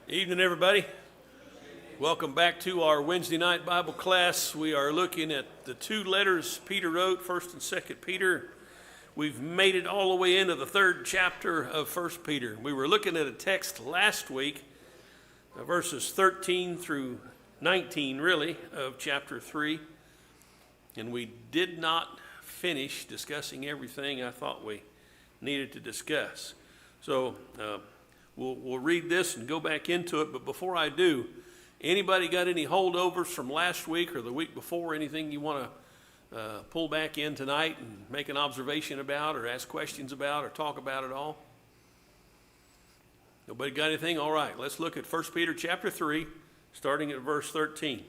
Evening, everybody. Welcome back to our Wednesday night Bible class. We are looking at the two letters Peter wrote, 1st and 2nd Peter. We've made it all the way into the 3rd chapter of 1st Peter. We were looking at a text last week, verses 13 through 19, really, of chapter 3. And we did not finish discussing everything I thought we needed to discuss. So, We'll read this and go back into it, but before I do, anybody got any holdovers from last week or the week before, anything you want to pull back in tonight and make an observation about or ask questions about or talk about at all? Nobody got anything? All right, let's look at 1 Peter chapter 3, starting at verse 13.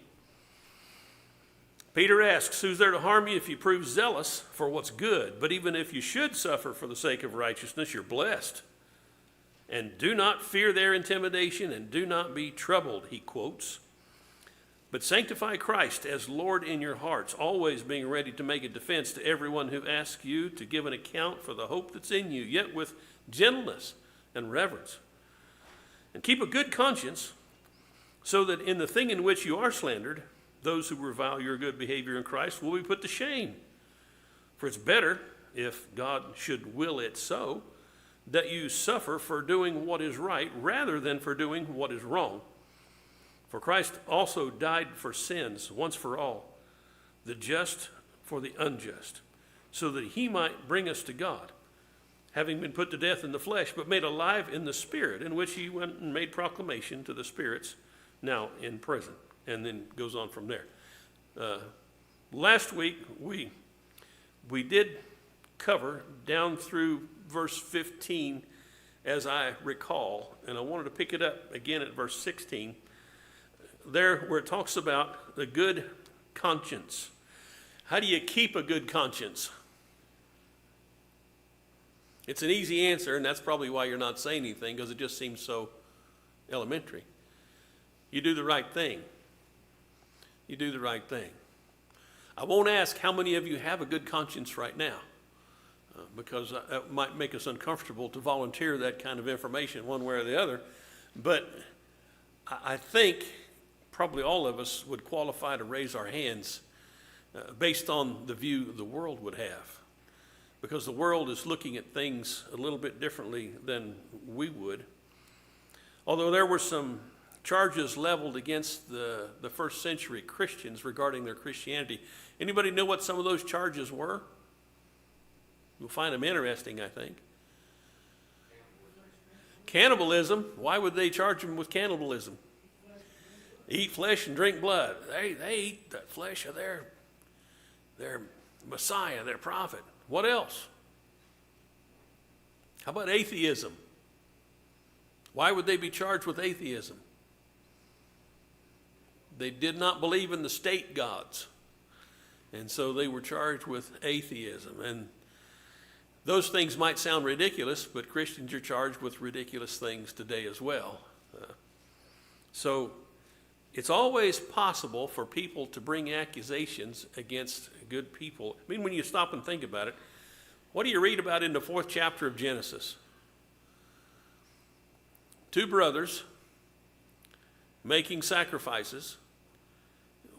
Peter asks, who's there to harm you if you prove zealous for what's good? But even if you should suffer for the sake of righteousness, you're blessed. And do not fear their intimidation, and do not be troubled, he quotes. But sanctify Christ as Lord in your hearts, always being ready to make a defense to everyone who asks you to give an account for the hope that's in you, yet with gentleness and reverence. And keep a good conscience, so that in the thing in which you are slandered, those who revile your good behavior in Christ will be put to shame. For it's better, if God should will it so, that you suffer for doing what is right rather than for doing what is wrong. For Christ also died for sins once for all, the just for the unjust, so that he might bring us to God, having been put to death in the flesh, but made alive in the spirit, in which he went and made proclamation to the spirits now in prison. And then goes on from there. Last week we did cover down through verse 15, as I recall, and I wanted to pick it up again at verse 16, there where it talks about the good conscience. How do you keep a good conscience? It's an easy answer, and that's probably why you're not saying anything, because it just seems so elementary. You do the right thing. You do the right thing. I won't ask how many of you have a good conscience right now, because that might make us uncomfortable to volunteer that kind of information one way or the other. But I think probably all of us would qualify to raise our hands based on the view the world would have, because the world is looking at things a little bit differently than we would. Although there were some charges leveled against the first century Christians regarding their Christianity. Anybody know what some of those charges were? You'll find them interesting, I think. Cannibalism. Why would they charge them with cannibalism? Eat flesh and drink blood. They eat the flesh of their Messiah, their prophet. What else? How about atheism? Why would they be charged with atheism? They did not believe in the state gods, and so they were charged with atheism. And those things might sound ridiculous, but Christians are charged with ridiculous things today as well. So it's always possible for people to bring accusations against good people. I mean, when you stop and think about it, what do you read about in the 4th chapter of Genesis? Two brothers making sacrifices.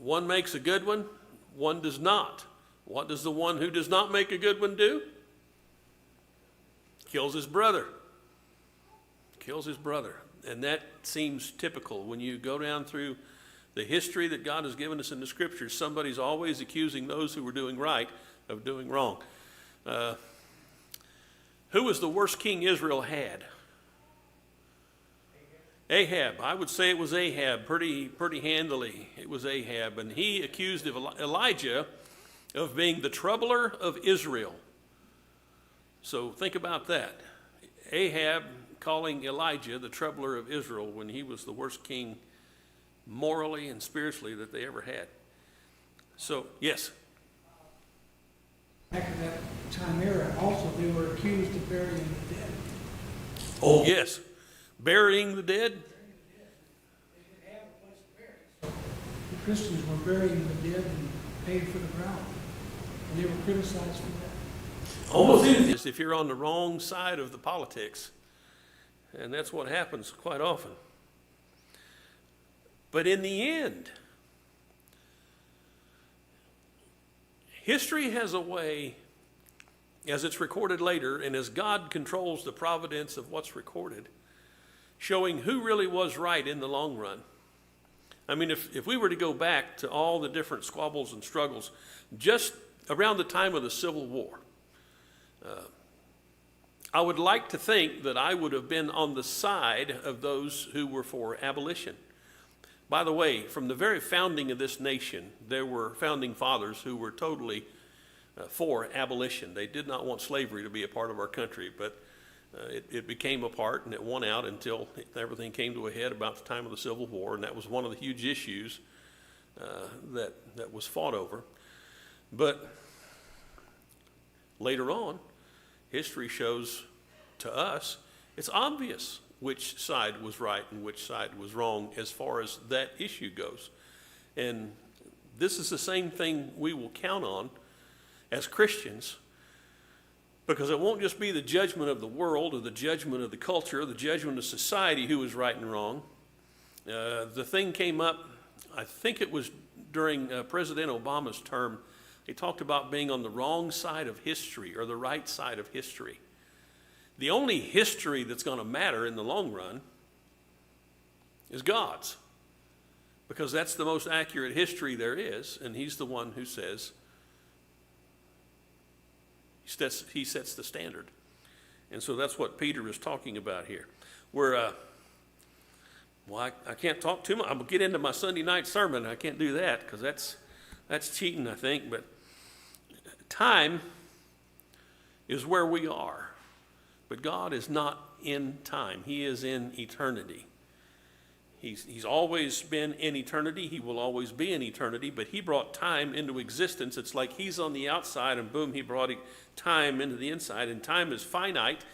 One makes a good one, one does not. What does the one who does not make a good one do? Kills his brother. Kills his brother. And that seems typical. When you go down through the history that God has given us in the scriptures, somebody's always accusing those who were doing right of doing wrong. Who was the worst king Israel had? Ahab. I would say it was Ahab, pretty handily. It was Ahab. And he accused of Elijah of being the troubler of Israel. So think about that. Ahab calling Elijah the troubler of Israel when he was the worst king morally and spiritually that they ever had. So, yes? Back in that time era, also they were accused of burying the dead. Oh, yes. Burying the dead? They didn't have a place to bury. So the Christians were burying the dead and paying for the ground. And they were criticized for that. Almost anything if you're on the wrong side of the politics. And that's what happens quite often. But in the end, history has a way, as it's recorded later, and as God controls the providence of what's recorded, showing who really was right in the long run. I mean, if we were to go back to all the different squabbles and struggles, just around the time of the Civil War, I would like to think that I would have been on the side of those who were for abolition. By the way, from the very founding of this nation, there were founding fathers who were totally for abolition. They did not want slavery to be a part of our country, but it became a part, and it won out until everything came to a head about the time of the Civil War, and that was one of the huge issues that was fought over. But later on, history shows to us it's obvious which side was right and which side was wrong as far as that issue goes. And this is the same thing we will count on as Christians, because it won't just be the judgment of the world or the judgment of the culture or the judgment of society who is right and wrong. The thing came up, I think it was during President Obama's term. He talked about being on the wrong side of history or the right side of history. The only history that's going to matter in the long run is God's, because that's the most accurate history there is, and he's the one who says, he sets the standard. And so that's what Peter is talking about here. I can't talk too much. I'm going to get into my Sunday night sermon. I can't do that because that's cheating, I think. But time is where we are. But God is not in time. He is in eternity. He's always been in eternity. He will always be in eternity. But he brought time into existence. It's like he's on the outside and boom, he brought time into the inside. And time is finite.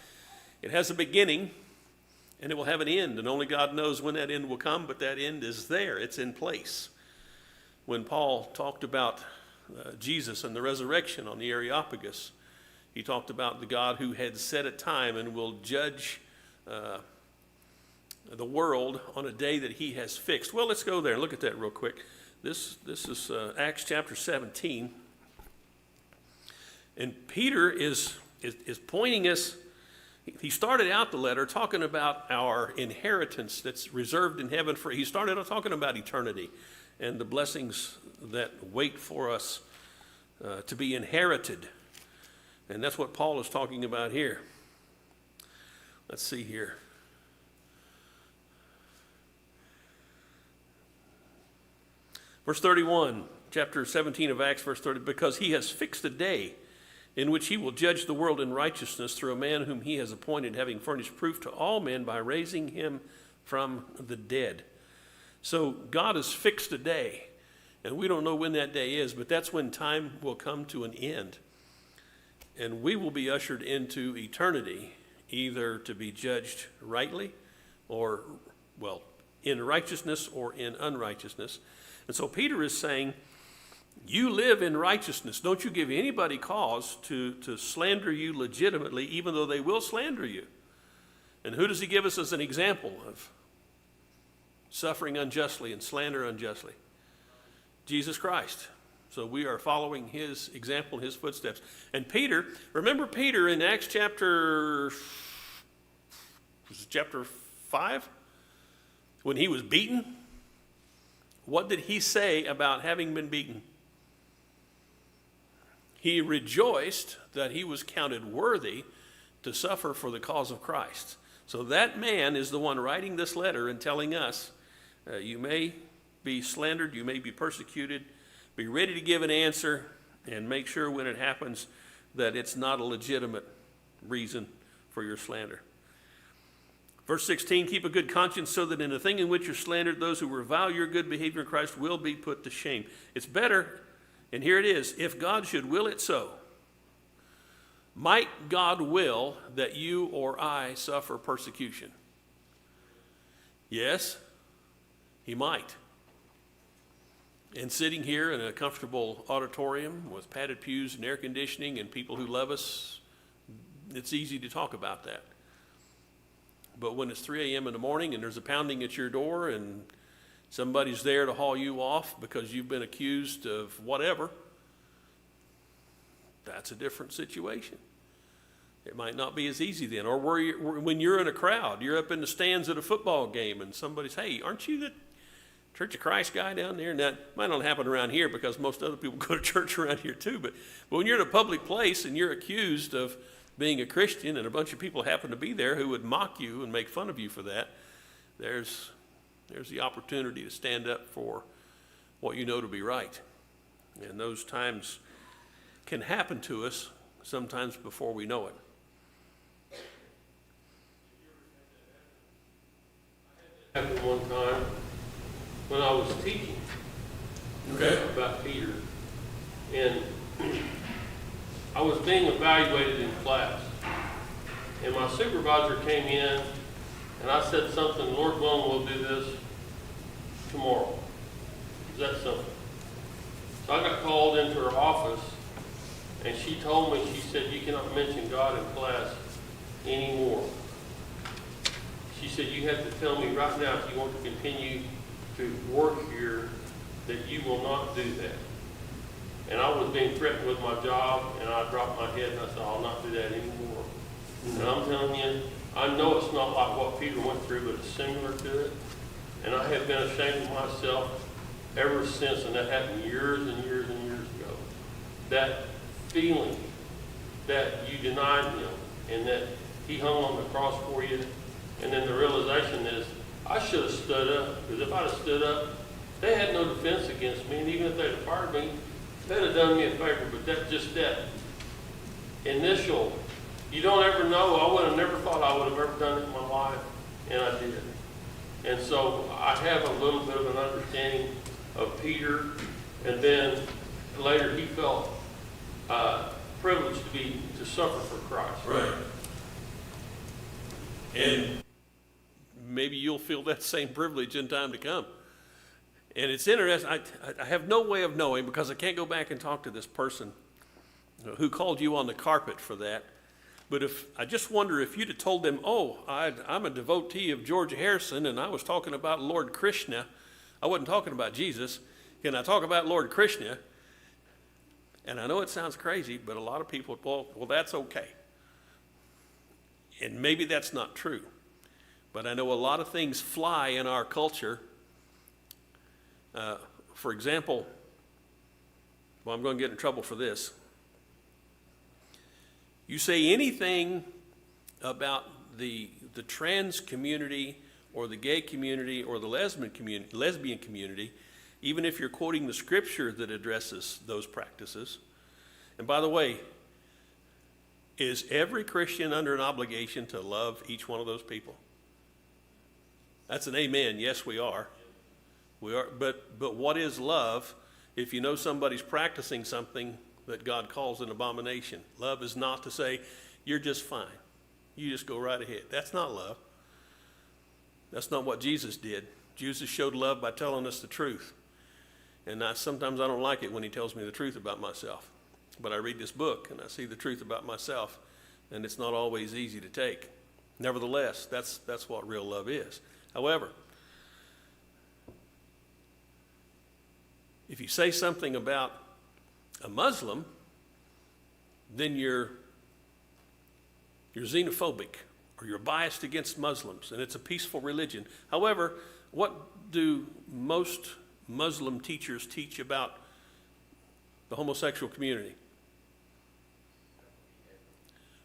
It has a beginning and it will have an end. And only God knows when that end will come, but that end is there. It's in place. When Paul talked about Jesus and the resurrection on the Areopagus, he talked about the God who had set a time and will judge the world on a day that he has fixed. Well, let's go there and look at that real quick. This is Acts chapter 17. And Peter is pointing us. He started out the letter talking about our inheritance that's reserved in heaven. He started out talking about eternity and the blessings that wait for us to be inherited. And that's what Paul is talking about here. Let's see here. Verse 31, chapter 17 of Acts, verse 30, because he has fixed a day in which he will judge the world in righteousness through a man whom he has appointed, having furnished proof to all men by raising him from the dead. So God has fixed a day, and we don't know when that day is, but that's when time will come to an end. And we will be ushered into eternity, either to be judged rightly or, in righteousness or in unrighteousness. And so Peter is saying, you live in righteousness. Don't you give anybody cause to slander you legitimately, even though they will slander you. And who does he give us as an example of suffering unjustly and slander unjustly? Jesus Christ. So we are following his example, his footsteps. And Peter, remember Peter in Acts chapter 5? When he was beaten? What did he say about having been beaten? He rejoiced that he was counted worthy to suffer for the cause of Christ. So that man is the one writing this letter and telling us, you may be slandered, you may be persecuted, be ready to give an answer, and make sure when it happens that it's not a legitimate reason for your slander. Verse 16, keep a good conscience so that in the thing in which you're slandered, those who revile your good behavior in Christ will be put to shame. It's better, and here it is, if God should will it so. Might God will that you or I suffer persecution? Yes, he might. And sitting here in a comfortable auditorium with padded pews and air conditioning and people who love us, it's easy to talk about that. But when it's 3 a.m. in the morning and there's a pounding at your door and somebody's there to haul you off because you've been accused of whatever, that's a different situation. It might not be as easy then. Or when you're in a crowd, you're up in the stands at a football game and somebody's, hey, aren't you the Church of Christ guy down there? And that might not happen around here because most other people go to church around here too. But when you're in a public place and you're accused of being a Christian and a bunch of people happen to be there who would mock you and make fun of you for that, there's the opportunity to stand up for what you know to be right. And those times can happen to us sometimes before we know it. Happened one time when I was teaching about Peter, and I was being evaluated in class, and my supervisor came in, and I said something, Lord willing, we'll do this tomorrow. Is that something? So I got called into her office, and she told me, she said, you cannot mention God in class anymore. She said, you have to tell me right now if you want to continue to work here that you will not do that. And I was being threatened with my job, and I dropped my head and I said, I'll not do that anymore. And I'm telling you, I know it's not like what Peter went through, but it's similar to it. And I have been ashamed of myself ever since, and that happened years and years and years ago. That feeling that you denied him and that he hung on the cross for you. And then the realization is, I should have stood up, because if I'd have stood up, they had no defense against me, and even if they'd have fired me, they'd have done me a favor. But that initial, you don't ever know. I would have never thought I would have ever done it in my life, and I did. And so I have a little bit of an understanding of Peter, and then later he felt privileged to suffer for Christ. Right. And maybe you'll feel that same privilege in time to come. And it's interesting, I have no way of knowing because I can't go back and talk to this person who called you on the carpet for that. But I just wonder if you'd have told them, oh, I'm a devotee of George Harrison and I was talking about Lord Krishna. I wasn't talking about Jesus. Can I talk about Lord Krishna? And I know it sounds crazy, but a lot of people, well, that's okay. And maybe that's not true. But I know a lot of things fly in our culture. For example, well, I'm going to get in trouble for this. You say anything about the trans community or the gay community or the lesbian community, even if you're quoting the scripture that addresses those practices. And by the way, is every Christian under an obligation to love each one of those people? That's an amen. Yes, we are. We are. But what is love if you know somebody's practicing something that God calls an abomination? Love is not to say, you're just fine. You just go right ahead. That's not love. That's not what Jesus did. Jesus showed love by telling us the truth. And sometimes I don't like it when he tells me the truth about myself. But I read this book and I see the truth about myself, and it's not always easy to take. Nevertheless, that's what real love is. However, if you say something about a Muslim, then you're xenophobic or you're biased against Muslims, and it's a peaceful religion. However, what do most Muslim teachers teach about the homosexual community?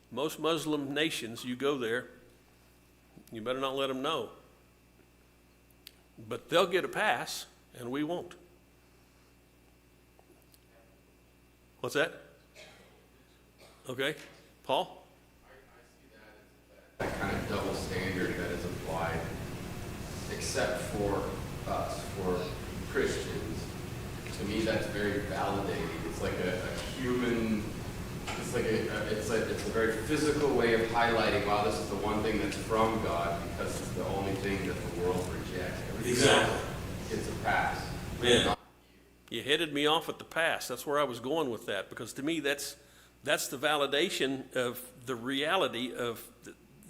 Most Muslim nations, you go there, you better not let them know. But they'll get a pass, and we won't. What's that? Okay. Paul? I see that kind of double standard that is applied, except for us, for Christians. To me, that's very validating. It's like a human, it's a very physical way of highlighting, wow, this is the one thing that's from God because it's the only thing that the world rejects. Everything else gets a pass. Man, you headed me off at the pass. That's where I was going with that, because to me that's the validation of the reality of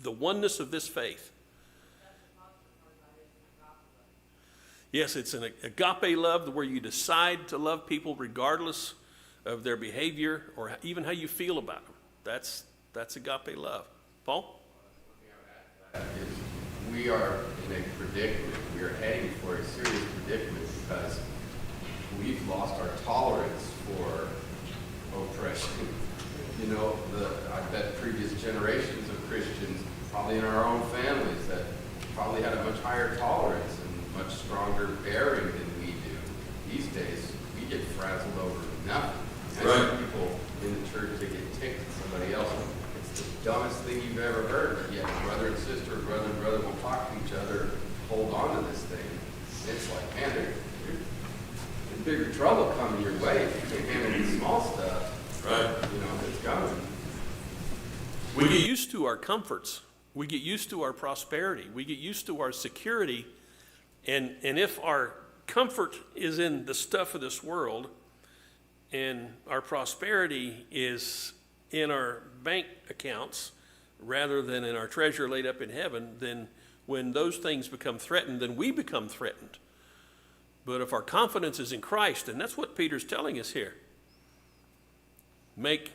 the oneness of this faith. Yes, it's an agape love where you decide to love people regardless of their behavior or even how you feel about them. That's agape love. Paul? Is we are in a predicament. We are heading for a serious predicament because we've lost our tolerance for oppression. You know, I bet previous generations of Christians, probably in our own families, that probably had a much higher tolerance and much stronger bearing than we do. These days, we get frazzled over nothing. I see people in the church that get ticked at somebody else. It's the dumbest thing you've ever heard. But yet, brother and sister, brother and brother will talk to each other, hold on to this thing. And it's like, man, there's bigger trouble coming your way if you can't handle the small stuff. Right. You know, it's coming. We get used to our comforts. We get used to our prosperity. We get used to our security. And if our comfort is in the stuff of this world and our prosperity is in our bank accounts rather than in our treasure laid up in heaven, then when those things become threatened, then we become threatened. But if our confidence is in Christ, and that's what Peter's telling us here, make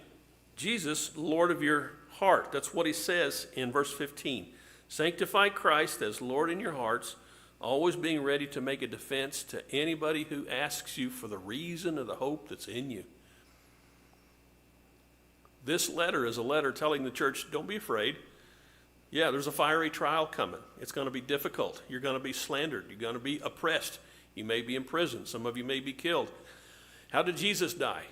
Jesus Lord of your heart. That's what he says in verse 15. Sanctify Christ as Lord in your hearts, always being ready to make a defense to anybody who asks you for the reason of the hope that's in you. This letter is a letter telling the church, don't be afraid. Yeah, there's a fiery trial coming. It's going to be difficult. You're going to be slandered. You're going to be oppressed. You may be in prison. Some of you may be killed. How did Jesus die?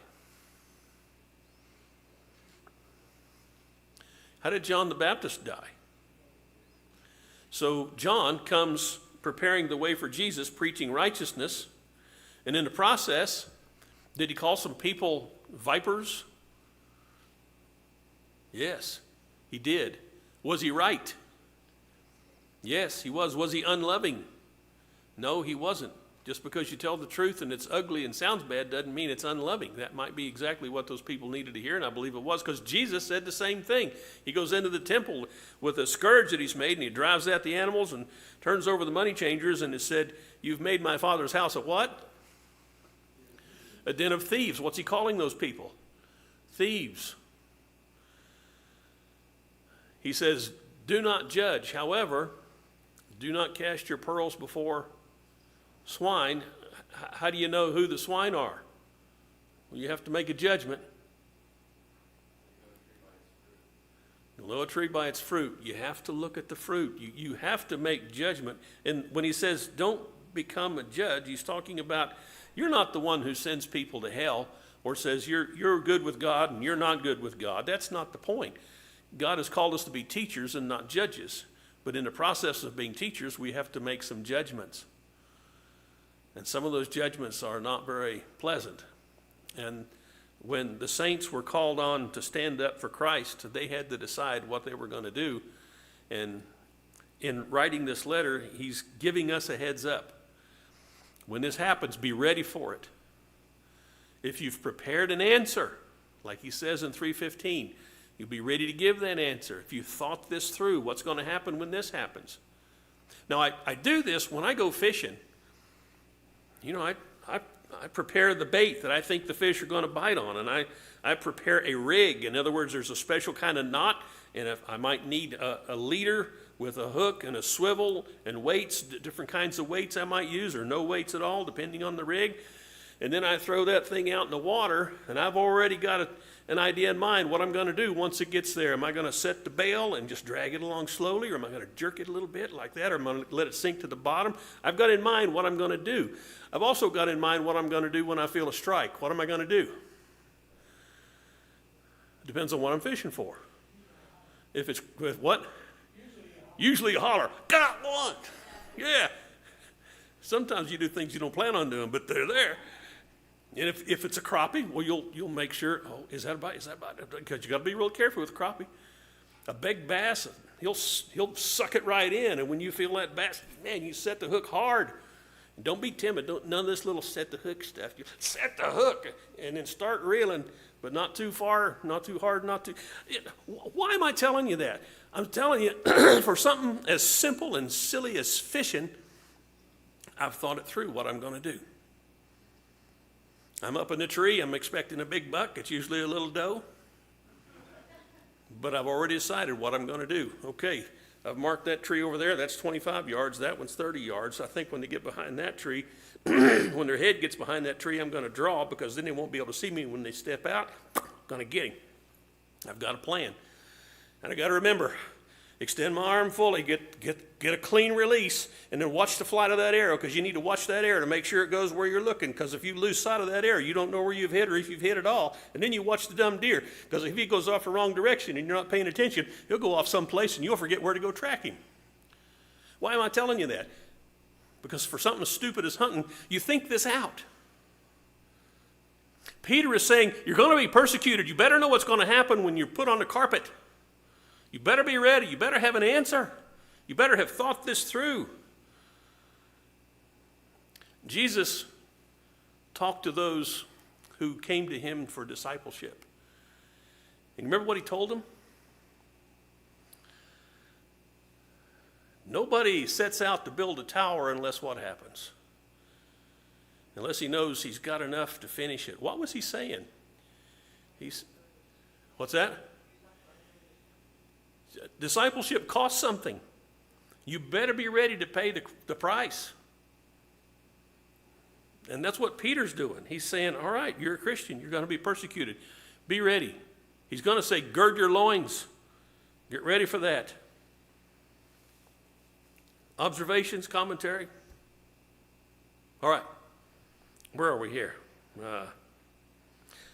How did John the Baptist die? So John comes preparing the way for Jesus, preaching righteousness. And in the process, did he call some people vipers? Yes, he did. Was he right? Yes, he was. Was he unloving? No, he wasn't. Just because you tell the truth and it's ugly and sounds bad doesn't mean it's unloving. That might be exactly what those people needed to hear, and I believe it was, because Jesus said the same thing. He goes into the temple with a scourge that he's made, and he drives out the animals and turns over the money changers, and it said, you've made my Father's house a what? A den of thieves. What's he calling those people? Thieves. He says, do not judge. However, do not cast your pearls before swine. How do you know who the swine are? Well, you have to make a judgment. You'll know a tree by its fruit. You have to look at the fruit. You have to make judgment. And when he says don't become a judge, he's talking about you're not the one who sends people to hell or says you're good with God and you're not good with God. That's not the point. God has called us to be teachers and not judges. But in the process of being teachers, we have to make some judgments. And some of those judgments are not very pleasant. And when the saints were called on to stand up for Christ, they had to decide what they were going to do. And in writing this letter, he's giving us a heads up. When this happens, be ready for it. If you've prepared an answer, like he says in 3:15, you'll be ready to give that answer. If you thought this through, what's going to happen when this happens? Now, I do this when I go fishing. You know, I prepare the bait that I think the fish are going to bite on, and I prepare a rig. In other words, there's a special kind of knot, and if I might need a leader with a hook and a swivel and weights, different kinds of weights I might use, or no weights at all, depending on the rig. And then I throw that thing out in the water, and I've already got an idea in mind what I'm going to do once it gets there. Am I going to set the bail and just drag it along slowly, or am I going to jerk it a little bit like that, or am I going to let it sink to the bottom? I've got in mind what I'm going to do. I've also got in mind what I'm going to do when I feel a strike. What am I going to do? It depends on what I'm fishing for. If it's with what? Usually a holler. Got one! Yeah. Sometimes you do things you don't plan on doing, but they're there. And if it's a crappie, well, you'll make sure, oh, is that a bite? Is that a bite? Because you got to be real careful with a crappie. A big bass, he'll suck it right in. And when you feel that bass, man, you set the hook hard. And don't be timid. None of this little set the hook stuff. You set the hook and then start reeling, but not too far, not too hard, not too. Why am I telling you that? I'm telling you for something as simple and silly as fishing. I've thought it through what I'm going to do. I'm up in the tree. I'm expecting a big buck. It's usually a little doe. But I've already decided what I'm going to do. Okay, I've marked that tree over there. That's 25 yards. That one's 30 yards. I think when they get behind that tree, when their head gets behind that tree, I'm going to draw, because then they won't be able to see me when they step out. I'm going to get him. I've got a plan. And I got to remember, extend my arm fully, get a clean release, and then watch the flight of that arrow, because you need to watch that arrow to make sure it goes where you're looking, because if you lose sight of that arrow, you don't know where you've hit or if you've hit at all. And then you watch the dumb deer, because if he goes off the wrong direction and you're not paying attention, he'll go off someplace and you'll forget where to go track him. Why am I telling you that? Because for something as stupid as hunting, you think this out. Peter is saying, you're going to be persecuted. You better know what's going to happen when you're put on the carpet. You better be ready. You better have an answer. You better have thought this through. Jesus talked to those who came to him for discipleship. And remember what he told them? Nobody sets out to build a tower unless what happens? Unless he knows he's got enough to finish it. What was he saying? What's that? Discipleship costs something. You better be ready to pay the price. And that's what Peter's doing. He's saying, all right, you're a Christian. You're going to be persecuted. Be ready. He's going to say, gird your loins. Get ready for that. Observations, commentary? All right. Where are we here?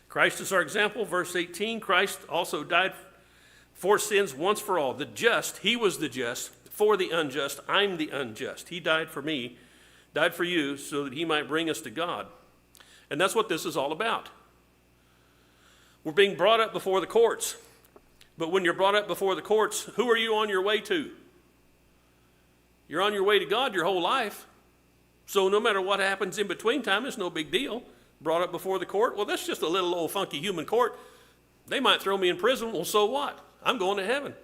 Christ is our example. Verse 18, Christ also died for sins once for all. The just, he was the just. For the unjust, I'm the unjust. He died for me, died for you, so that he might bring us to God. And that's what this is all about. We're being brought up before the courts. But when you're brought up before the courts, who are you on your way to? You're on your way to God your whole life. So no matter what happens in between time, it's no big deal. Brought up before the court, well, that's just a little old funky human court. They might throw me in prison. Well, so what? I'm going to heaven.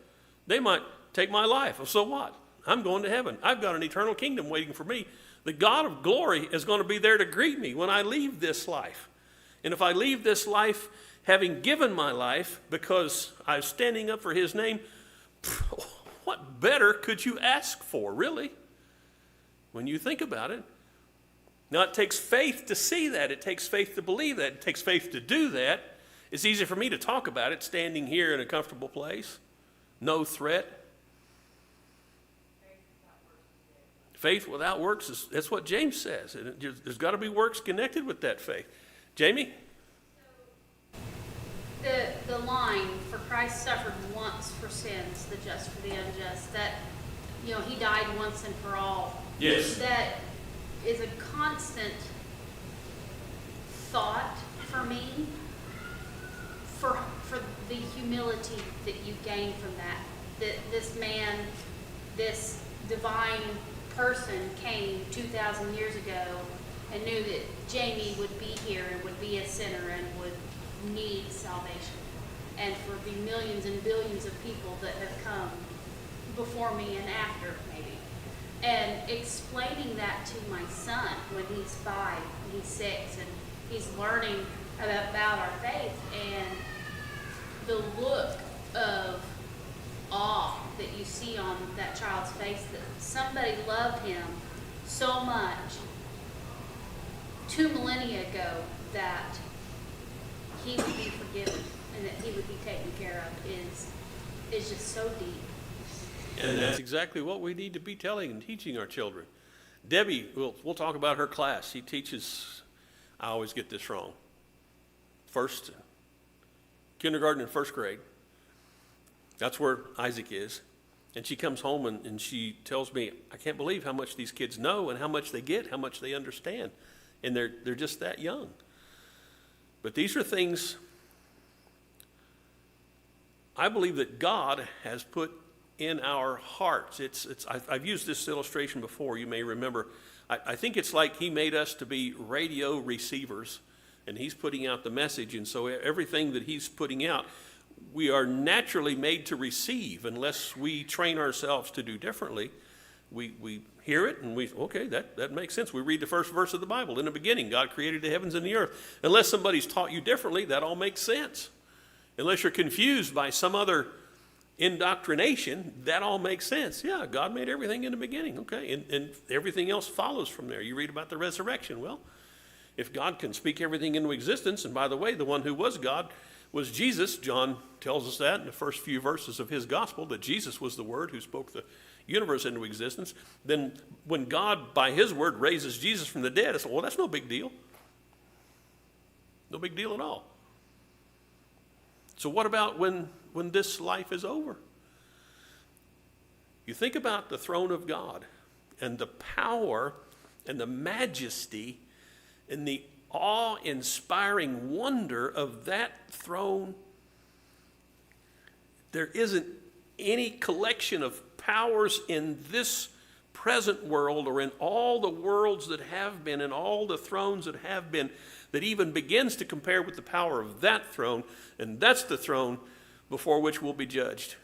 They might take my life. Well, so what? I'm going to heaven. I've got an eternal kingdom waiting for me. The God of glory is going to be there to greet me when I leave this life. And if I leave this life having given my life because I'm standing up for his name, what better could you ask for, really, when you think about it? Now, it takes faith to see that. It takes faith to believe that. It takes faith to do that. It's easy for me to talk about it standing here in a comfortable place. No threat. Faith without works, that's what James says. There's got to be works connected with that faith. Jamie? The line, for Christ suffered once for sins, the just for the unjust, that, he died once and for all. Yes. That is a constant thought for me, for the humility that you gain from that this man, this divine person came 2,000 years ago and knew that Jamie would be here and would be a sinner and would need salvation. And for the millions and billions of people that have come before me and after, maybe. And explaining that to my son when he's 5, and he's 6, and he's learning about our faith, and the look of awe that you see on that child's face, that somebody loved him so much 2 millennia ago that he would be forgiven and that he would be taken care of is just so deep. And that's exactly what we need to be telling and teaching our children. Debbie, we'll talk about her class. She teaches, I always get this wrong, kindergarten and first grade. That's where Isaac is. And she comes home and she tells me, I can't believe how much these kids know and how much they get, how much they understand. And they're just that young. But these are things I believe that God has put in our hearts. I've used this illustration before, you may remember. I think it's like he made us to be radio receivers, and he's putting out the message, and so everything that he's putting out, we are naturally made to receive unless we train ourselves to do differently. We hear it and okay, that makes sense. We read the first verse of the Bible. In the beginning, God created the heavens and the earth. Unless somebody's taught you differently, that all makes sense. Unless you're confused by some other indoctrination, that all makes sense. Yeah, God made everything in the beginning, okay, and everything else follows from there. You read about the resurrection. Well, if God can speak everything into existence, and by the way, the one who was God was Jesus. John tells us that in the first few verses of his gospel, that Jesus was the Word who spoke the universe into existence. Then when God, by his word, raises Jesus from the dead, it's, well, that's no big deal. No big deal at all. So what about when this life is over? You think about the throne of God and the power and the majesty and the awe-inspiring wonder of that throne. There isn't any collection of powers in this present world or in all the worlds that have been and all the thrones that have been that even begins to compare with the power of that throne, and that's the throne before which we'll be judged.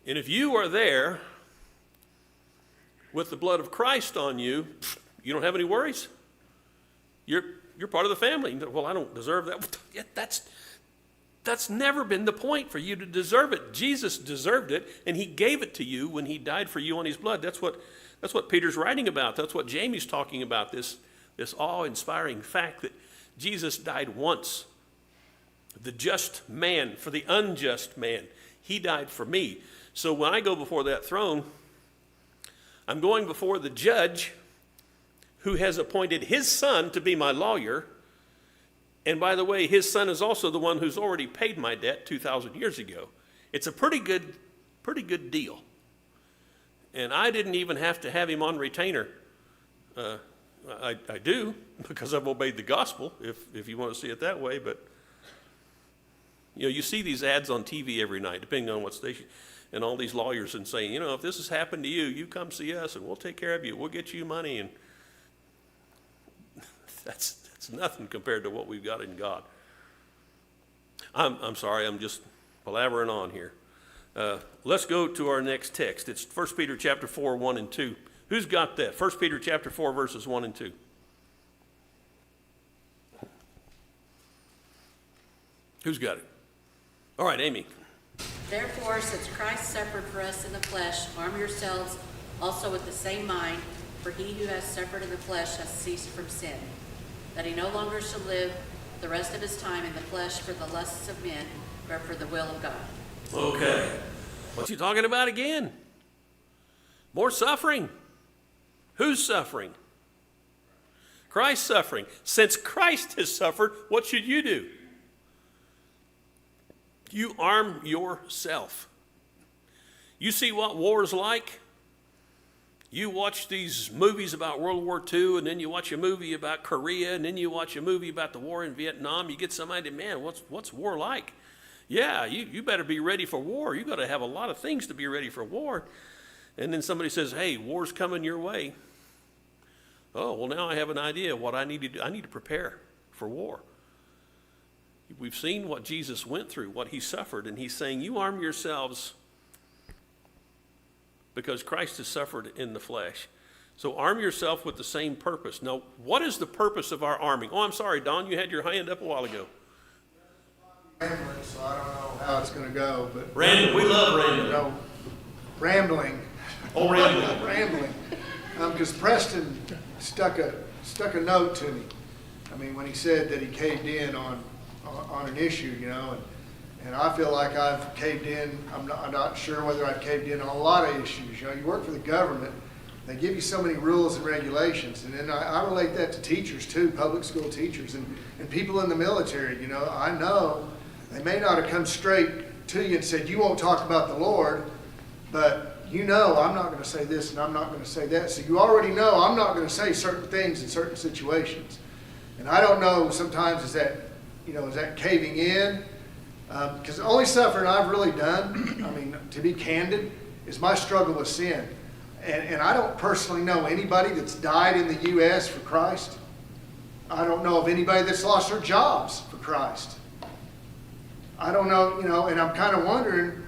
And if you are there with the blood of Christ on you, you don't have any worries. You're part of the family. Well, I don't deserve that. Yeah, that's never been the point for you to deserve it. Jesus deserved it, and he gave it to you when he died for you on his blood. That's what Peter's writing about. That's what Jamie's talking about, this awe-inspiring fact that Jesus died once. The just man for the unjust man. He died for me. So when I go before that throne, I'm going before the judge who has appointed his son to be my lawyer. And by the way, his son is also the one who's already paid my debt 2,000 years ago. It's a pretty good deal. And I didn't even have to have him on retainer. I do, because I've obeyed the gospel, if you want to see it that way. But you see these ads on TV every night, depending on what station, and all these lawyers and saying, if this has happened to you, you come see us and we'll take care of you. We'll get you money. And that's nothing compared to what we've got in God. I'm sorry, I'm just palavering on here. Let's go to our next text. It's 1 Peter chapter 4, 1 and 2. Who's got that? 1 Peter chapter 4, verses 1 and 2. Who's got it? All right, Amy. Therefore, since Christ suffered for us in the flesh, arm yourselves also with the same mind, for he who has suffered in the flesh has ceased from sin, that he no longer shall live the rest of his time in the flesh for the lusts of men, but for the will of God. Okay. What's he talking about again? More suffering. Who's suffering? Christ's suffering. Since Christ has suffered, what should you do? You arm yourself. You see what war is like? You watch these movies about World War II, and then you watch a movie about Korea, and then you watch a movie about the war in Vietnam. You get some idea, man, what's war like? Yeah, you better be ready for war. You got to have a lot of things to be ready for war. And then somebody says, hey, war's coming your way. Oh, well, now I have an idea of what I need to do. I need to prepare for war. We've seen what Jesus went through, what he suffered, and he's saying, you arm yourselves because Christ has suffered in the flesh. So arm yourself with the same purpose. Now, what is the purpose of our arming? Oh, I'm sorry, Don, you had your hand up a while ago. Rambling, so I don't know how it's going to go, but Random, we love random. Rambling. Oh, rambling. Rambling. Because Preston stuck a note to me. I mean, when he said that he caved in on an issue, and I feel like I've caved in. I'm not sure whether I've caved in on a lot of issues. You work for the government. They give you so many rules and regulations, and then I relate that to teachers too, public school teachers, and people in the military. I know they may not have come straight to you and said, you won't talk about the Lord, but I'm not going to say this and I'm not going to say that. So you already know I'm not going to say certain things in certain situations. And I don't know sometimes is that caving in? Because the only suffering I've really done, to be candid, is my struggle with sin. And I don't personally know anybody that's died in the U.S. for Christ. I don't know of anybody that's lost their jobs for Christ. I don't know, and I'm kind of wondering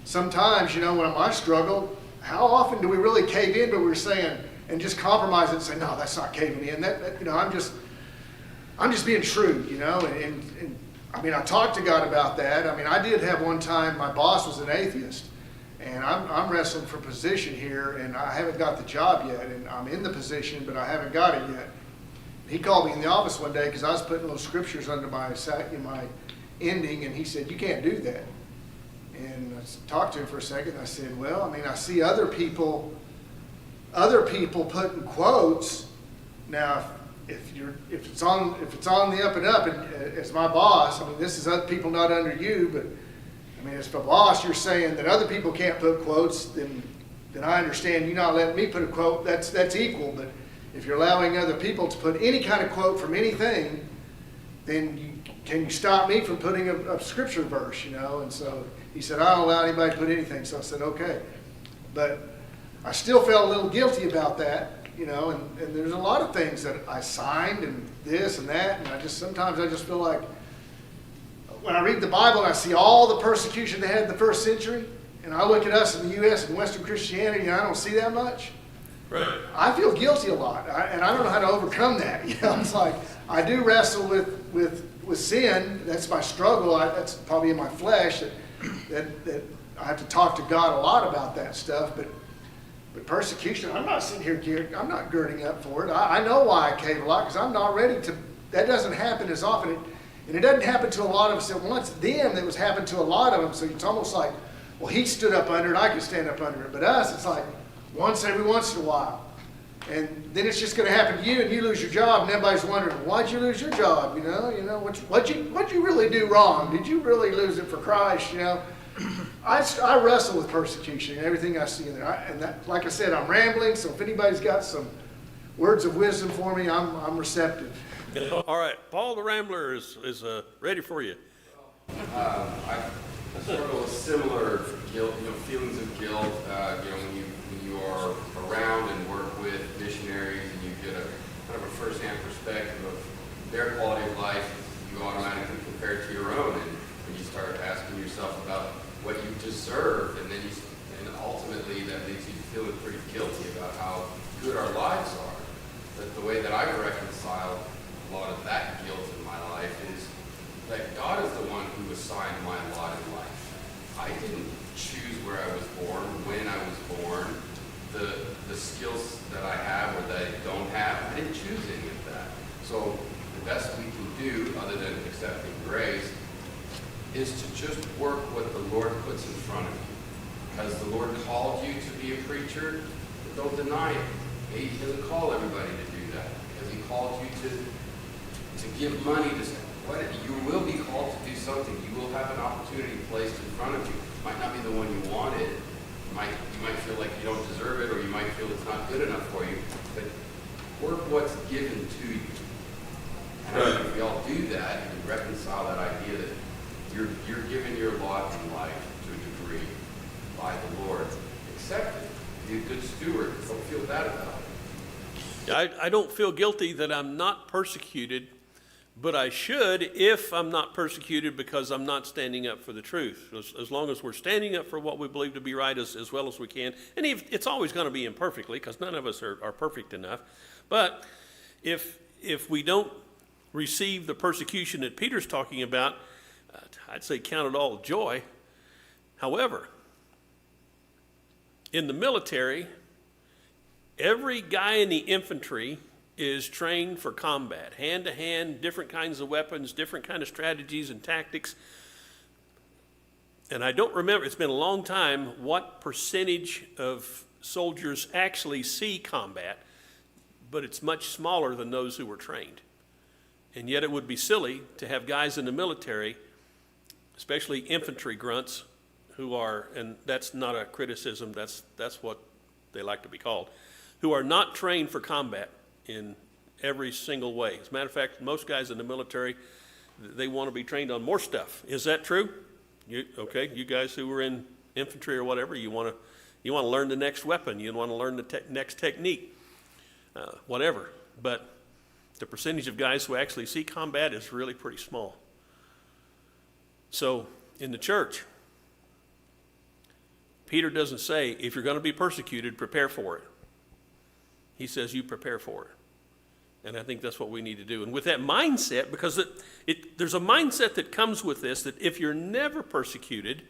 sometimes, when I struggle, how often do we really cave in, but we're saying, and just compromise it and say, no, that's not caving in. That you know, I'm just being true, you know, and I mean, I talked to God about that. I mean, I did have one time, my boss was an atheist, and I'm wrestling for position here, and I haven't got the job yet, and I'm in the position, but I haven't got it yet. He called me in the office one day because I was putting little scriptures under my ending, and he said, you can't do that. And I talked to him for a second, and I said, well, I mean, I see other people putting quotes. Now, if it's on the up and up, and as my boss, I mean, this is other people not under you, but I mean, as a boss, you're saying that other people can't put quotes, then I understand you not letting me put a quote. That's equal. But if you're allowing other people to put any kind of quote from anything, then can you stop me from putting a scripture verse, you know? And so he said, I don't allow anybody to put anything. So I said, okay. But I still felt a little guilty about that. You know, and there's a lot of things that I signed and this and that, and sometimes I just feel like when I read the Bible and I see all the persecution they had in the first century, and I look at us in the U.S. and Western Christianity, and I don't see that much. Right. I feel guilty a lot, and I don't know how to overcome that. You know, it's like I do wrestle with sin. That's my struggle. That's probably in my flesh that I have to talk to God a lot about that stuff, but persecution, I'm not sitting here, I'm not girding up for it. I know why I cave a lot, because I'm not ready to, that doesn't happen as often. And it doesn't happen to a lot of us at once. Them, that was happened to a lot of them. So it's almost like, well, he stood up under it, I could stand up under it. But us, it's like every once in a while. And then it's just going to happen to you, and you lose your job, and everybody's wondering, why'd you lose your job? You know, what'd you really do wrong? Did you really lose it for Christ? You know, I wrestle with persecution and everything I see in there. And that, like I said, I'm rambling, so if anybody's got some words of wisdom for me, I'm receptive. All right, Paul the Rambler is ready for you. I struggle with similar guilt, feelings of guilt, when you are around and work with missionaries and you get a kind of a first-hand perspective of their quality of life, you automatically compare it to your own, and when you start asking yourself about what you deserve, and ultimately that leaves you feeling pretty guilty about how good our lives are. But the way that I've reconciled a lot of that guilt in my life is that God is the one who assigned my lot in life. I didn't choose where I was born, when I was born, the skills that I have or that I don't have. I didn't choose any of that. So the best we can do, other than accepting grace, is to just work what the Lord puts in front of you. Because the Lord called you to be a preacher, but don't deny it. He doesn't call everybody to do that. Because he called you to give money to what you will be called to do something. You will have an opportunity placed in front of you. It might not be the one you wanted. You might feel like you don't deserve it, or you might feel it's not good enough for you. But work what's given to you. And I think if we all do that, and reconcile that idea that you're given your lot in life to a degree by the Lord, accept it. Be a good steward. Don't feel bad about it. I don't feel guilty that I'm not persecuted, but I should if I'm not persecuted because I'm not standing up for the truth. As long as we're standing up for what we believe to be right as well as we can. And it's always going to be imperfectly, because none of us are perfect enough. But if we don't receive the persecution that Peter's talking about, I'd say count it all joy. However, in the military, every guy in the infantry is trained for combat, hand-to-hand, different kinds of weapons, different kind of strategies and tactics. And I don't remember, it's been a long time, what percentage of soldiers actually see combat, but it's much smaller than those who were trained. And yet it would be silly to have guys in the military, especially infantry grunts, who are, and that's not a criticism, that's what they like to be called, who are not trained for combat in every single way. As a matter of fact, most guys in the military, they want to be trained on more stuff. Is that true? You guys who were in infantry or whatever, you want to learn the next weapon, you want to learn the next technique, whatever. But the percentage of guys who actually see combat is really pretty small. So in the church, Peter doesn't say, if you're going to be persecuted, prepare for it. He says, you prepare for it. And I think that's what we need to do. And with that mindset, because there's a mindset that comes with this, that if you're never persecuted,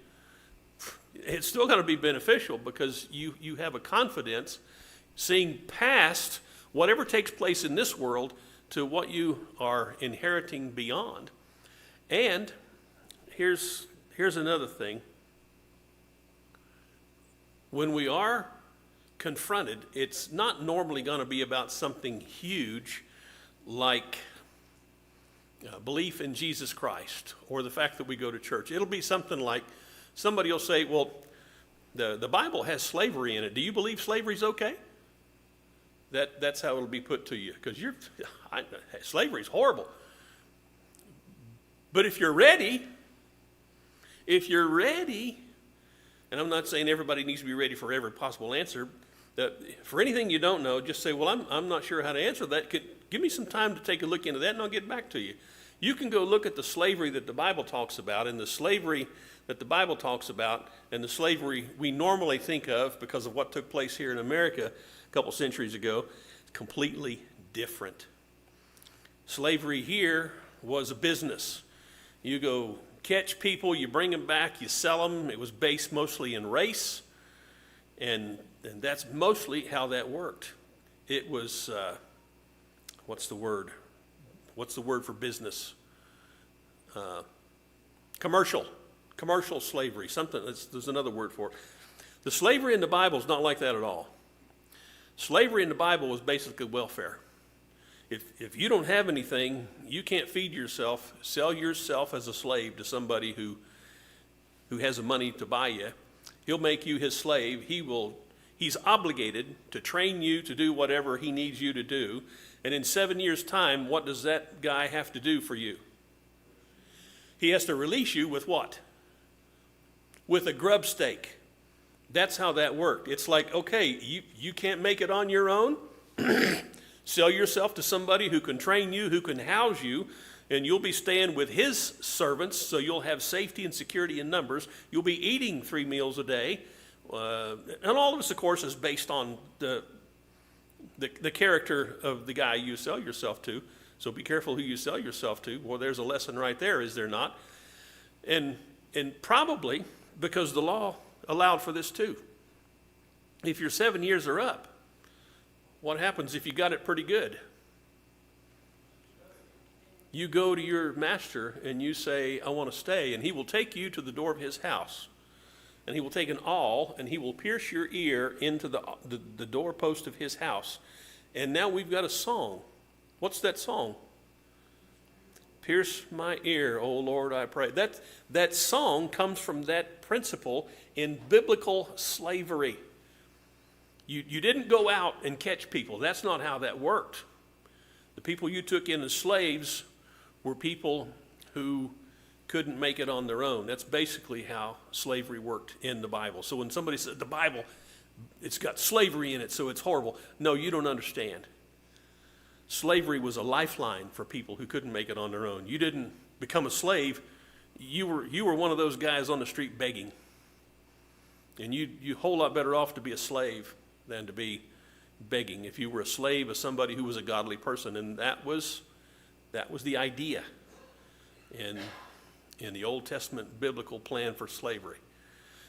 it's still going to be beneficial because you have a confidence seeing past whatever takes place in this world to what you are inheriting beyond. And here's another thing. When we are confronted, it's not normally going to be about something huge like belief in Jesus Christ or the fact that we go to church. It'll be something like somebody will say, well, the Bible has slavery in it. Do you believe slavery's okay? That's how it'll be put to you, because slavery's horrible. But if you're ready, and I'm not saying everybody needs to be ready for every possible answer, for anything you don't know, just say, well, I'm not sure how to answer that. Give me some time to take a look into that, and I'll get back to you. You can go look at the slavery that the Bible talks about, and the slavery that the Bible talks about, and the slavery we normally think of because of what took place here in America a couple centuries ago, completely different. Slavery here was a business. You go catch people, you bring them back, you sell them. It was based mostly in race, and that's mostly how that worked. It was, what's the word? What's the word for business? Commercial slavery, something, there's another word for it. The slavery in the Bible is not like that at all. Slavery in the Bible was basically welfare. If you don't have anything, you can't feed yourself, sell yourself as a slave to somebody who has the money to buy you. He'll make you his slave. He's obligated to train you to do whatever he needs you to do. And in 7 years' time, what does that guy have to do for you? He has to release you with what? With a grub stake. That's how that worked. It's like, okay, you can't make it on your own. Sell yourself to somebody who can train you, who can house you, and you'll be staying with his servants, so you'll have safety and security in numbers. You'll be eating 3 meals a day. And all of this, of course, is based on the character of the guy you sell yourself to. So be careful who you sell yourself to. Well, there's a lesson right there, is there not? And probably because the law allowed for this too. If your 7 years are up, what happens if you got it pretty good? You go to your master and you say, I want to stay, and he will take you to the door of his house. And he will take an awl and he will pierce your ear into the doorpost of his house. And now we've got a song. What's that song? Pierce my ear, O Lord, I pray. That song comes from that principle in biblical slavery. You didn't go out and catch people. That's not how that worked. The people you took in as slaves were people who couldn't make it on their own. That's basically how slavery worked in the Bible. So when somebody said the Bible, it's got slavery in it, so it's horrible. No, you don't understand. Slavery was a lifeline for people who couldn't make it on their own. You didn't become a slave. You were one of those guys on the street begging. And you a whole lot better off to be a slave than to be begging. If you were a slave of somebody who was a godly person, and that was the idea in the Old Testament biblical plan for slavery.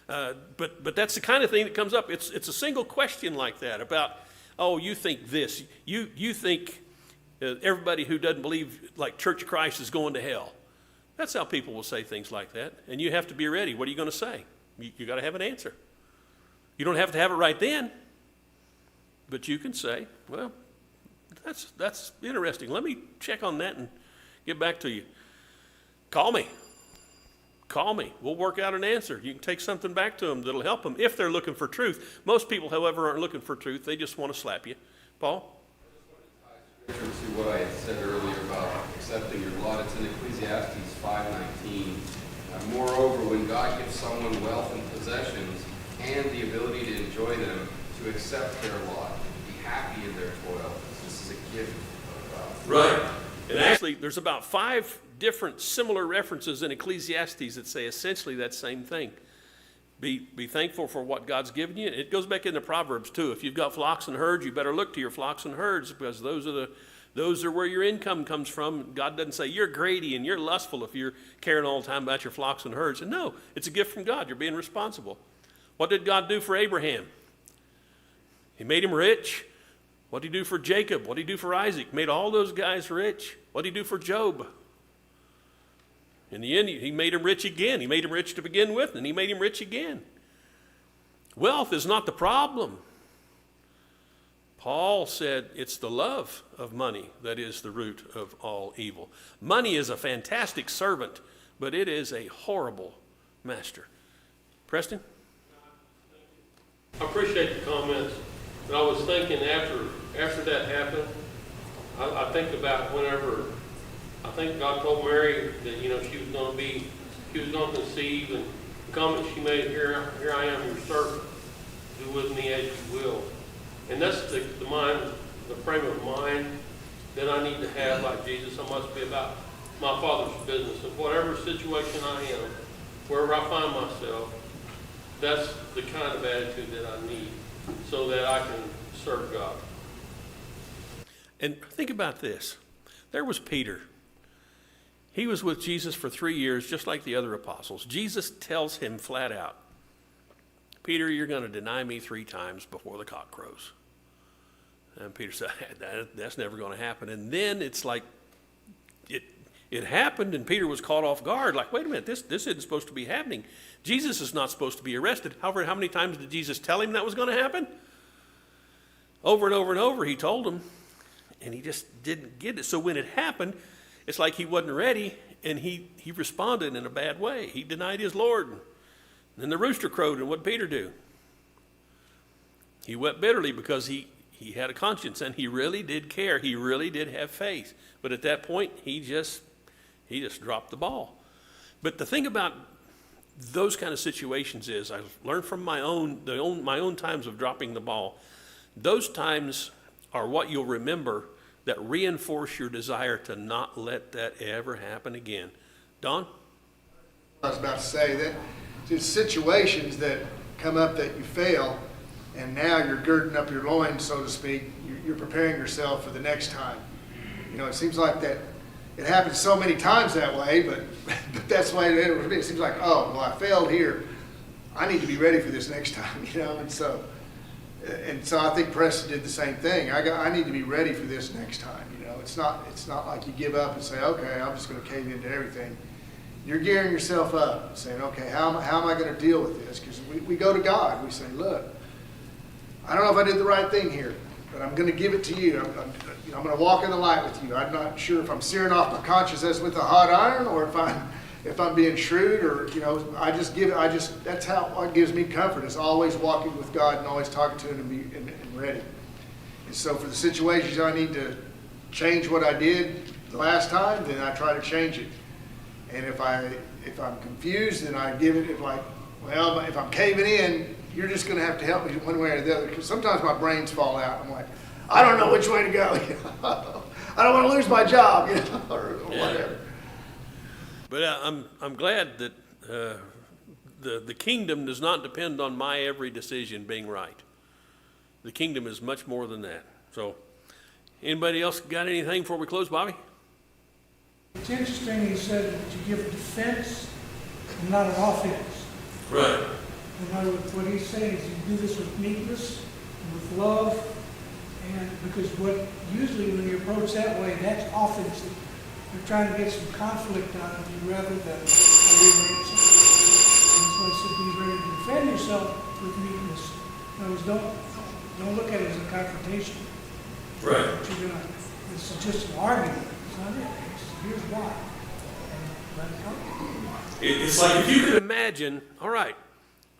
But that's the kind of thing that comes up. It's a single question like that about, oh, you think this. You think everybody who doesn't believe like Church of Christ is going to hell. That's how people will say things like that. And you have to be ready. What are you going to say? You got to have an answer. You don't have to have it right then. But you can say, well, that's interesting. Let me check on that and get back to you. Call me. We'll work out an answer. You can take something back to them that'll help them if they're looking for truth. Most people, however, aren't looking for truth. They just want to slap you. Paul? To what I had said earlier about accepting your lot, it's in Ecclesiastes 5:19. Moreover, when God gives someone wealth and possessions and the ability to enjoy them, to accept their lot, be happy in their toil. This is a gift of God. Right. And actually, there's about 5 different similar references in Ecclesiastes that say essentially that same thing. Be thankful for what God's given you. It goes back into Proverbs too. If you've got flocks and herds, you better look to your flocks and herds, because those are where your income comes from. God doesn't say you're greedy and you're lustful if you're caring all the time about your flocks and herds. And no, it's a gift from God. You're being responsible. What did God do for Abraham? He made him rich. What did he do for Jacob? What did he do for Isaac? Made all those guys rich. What did he do for Job? In the end, he made him rich again. He made him rich to begin with, and he made him rich again. Wealth is not the problem. Paul said it's the love of money that is the root of all evil. Money is a fantastic servant, but it is a horrible master. Preston? I appreciate the comments, but I was thinking after that happened, I think about whenever, I think God told Mary that, you know, she was going to conceive, and the comment she made, here I am, your servant, do with me as you will. And that's the frame of mind that I need to have like Jesus. I must be about my Father's business. In whatever situation I am, wherever I find myself, that's the kind of attitude that I need so that I can serve God. And think about this. There was Peter. He was with Jesus for 3 years, just like the other apostles. Jesus tells him flat out, Peter, you're going to deny me 3 times before the cock crows. And Peter said, that's never going to happen. And then it's like, it happened, and Peter was caught off guard. Like, wait a minute, this isn't supposed to be happening. Jesus is not supposed to be arrested. However, how many times did Jesus tell him that was going to happen? Over and over and over, he told him, and he just didn't get it. So when it happened, it's like he wasn't ready, and he responded in a bad way. He denied his Lord. And then the rooster crowed, and what did Peter do? He wept bitterly because he had a conscience, and he really did care. He really did have faith. But at that point, he just dropped the ball. But the thing about those kind of situations is, I've learned from my own times of dropping the ball. Those times are what you'll remember that reinforce your desire to not let that ever happen again. Don? I was about to say that there's situations that come up that you fail, and now you're girding up your loins, so to speak. You're preparing yourself for the next time. You know, it seems like that it happens so many times that way, but that's the way it is. It seems like, oh, well, I failed here. I need to be ready for this next time, you know. And so I think Preston did the same thing. I need to be ready for this next time. You know, it's not like you give up and say, okay, I'm just going to cave into everything. You're gearing yourself up, saying, okay, how am I going to deal with this? Because we go to God. We say, look, I don't know if I did the right thing here, but I'm going to give it to you. I'm going to walk in the light with you. I'm not sure if I'm searing off my conscience as with a hot iron, or if I'm being shrewd, or, you know, that's how what gives me comfort, is always walking with God and always talking to Him and ready. And so for the situations I need to change what I did the last time, then I try to change it. And if I'm confused, then I give it, if I'm caving in, you're just going to have to help me one way or the other. Because sometimes my brains fall out. I'm like, I don't know which way to go. You know? I don't want to lose my job, you know, or whatever. But I'm glad that the kingdom does not depend on my every decision being right. The kingdom is much more than that. So, anybody else got anything before we close, Bobby? It's interesting he said that you give defense and not an offense. Right. In other words, what he's saying is you do this with meekness and with love, and because usually when you approach that way, that's offensive. You're trying to get some conflict out of you rather than a liberation. And so he said, be ready to defend yourself with meekness. In other words, don't look at it as a confrontation. Right. This is just an argument. It's not it. Here's why. And let it go. It's like, if you could imagine, all right,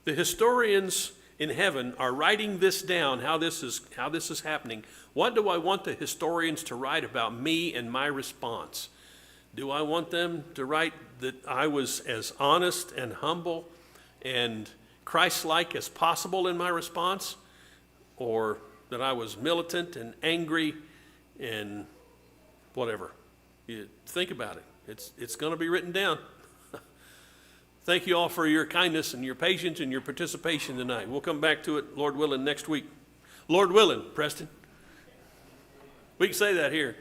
the historians in heaven are writing this down, how this is happening. What do I want the historians to write about me and my response? Do I want them to write that I was as honest and humble and Christ-like as possible in my response? Or that I was militant and angry and whatever? You think about it. It's going to be written down. Thank you all for your kindness and your patience and your participation tonight. We'll come back to it, Lord willing, next week. Lord willing, Preston. We can say that here.